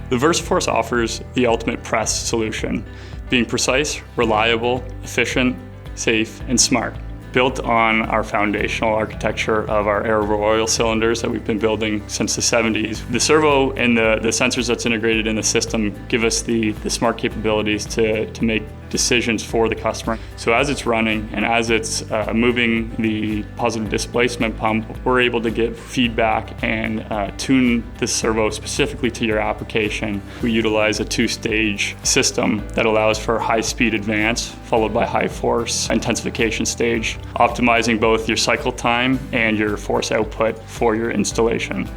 The VersaForce offers the ultimate press solution, being precise, reliable, efficient, safe, and smart. Built on our foundational architecture of our air oil cylinders that we've been building since the 70s. The servo and the sensors that's integrated in the system give us the smart capabilities to make decisions for the customer. So as it's running and as it's moving the positive displacement pump, we're able to give feedback and tune the servo specifically to your application. We utilize a two-stage system that allows for high-speed advance followed by high-force intensification stage, optimizing both your cycle time and your force output for your installation.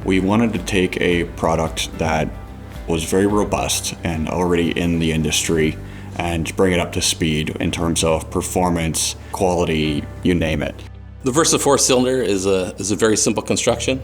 We wanted to take a product that was very robust and already in the industry and bring it up to speed in terms of performance, quality, you name it. The VersaForce cylinder is a very simple construction.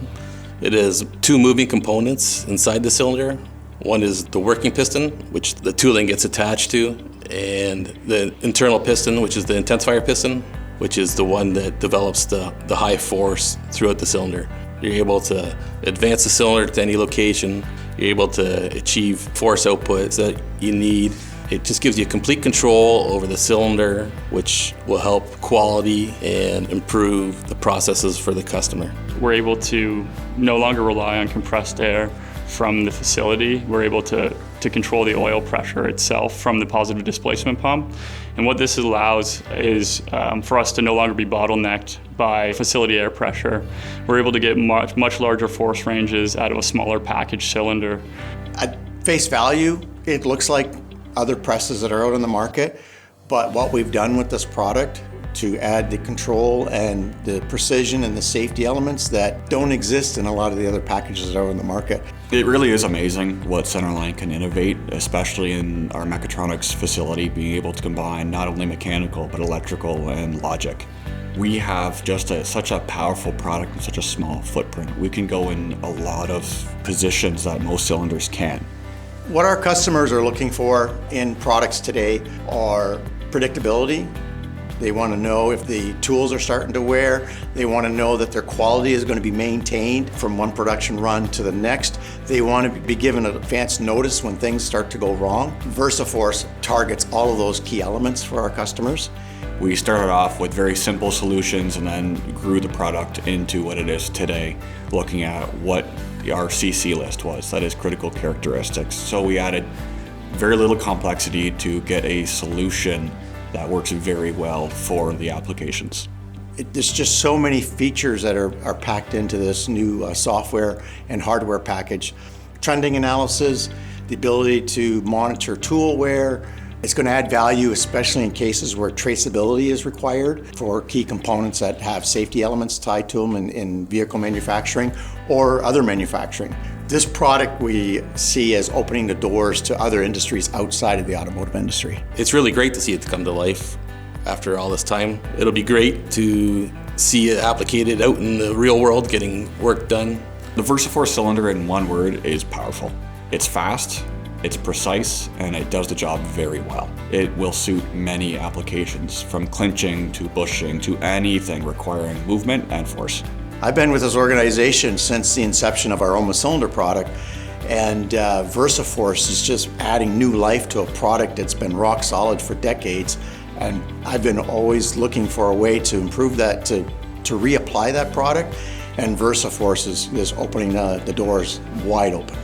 It has two moving components inside the cylinder. One is the working piston, which the tooling gets attached to, and the internal piston, which is the intensifier piston, which is the one that develops the high force throughout the cylinder. You're able to advance the cylinder to any location. You're able to achieve force outputs that you need. It just gives you complete control over the cylinder, which will help quality and improve the processes for the customer. We're able to no longer rely on compressed air from the facility. We're able to control the oil pressure itself from the positive displacement pump. And what this allows is for us to no longer be bottlenecked by facility air pressure. We're able to get much larger force ranges out of a smaller package cylinder. At face value, it looks like other presses that are out on the market, but what we've done with this product to add the control and the precision and the safety elements that don't exist in a lot of the other packages that are on the market. It really is amazing what Centerline can innovate, especially in our mechatronics facility, being able to combine not only mechanical but electrical and logic. We have just such a powerful product in such a small footprint. We can go in a lot of positions that most cylinders can't. What our customers are looking for in products today are predictability. They want to know if the tools are starting to wear. They want to know that their quality is going to be maintained from one production run to the next. They want to be given advance notice when things start to go wrong. VersaForce targets all of those key elements for our customers. We started off with very simple solutions and then grew the product into what it is today, looking at what our CC list was, that is critical characteristics. So we added very little complexity to get a solution that works very well for the applications. There's just so many features that are packed into this new software and hardware package. Trending analysis, the ability to monitor tool wear. It's going to add value, especially in cases where traceability is required for key components that have safety elements tied to them in vehicle manufacturing or other manufacturing. This product we see as opening the doors to other industries outside of the automotive industry. It's really great to see it come to life after all this time. It'll be great to see it applicated out in the real world, getting work done. The VersaForce cylinder, in one word, is powerful. It's fast, it's precise, and it does the job very well. It will suit many applications, from clinching to bushing to anything requiring movement and force. I've been with this organization since the inception of our Oma cylinder product, and VersaForce is just adding new life to a product that's been rock solid for decades. And I've been always looking for a way to improve that, to reapply that product, and VersaForce is opening the doors wide open.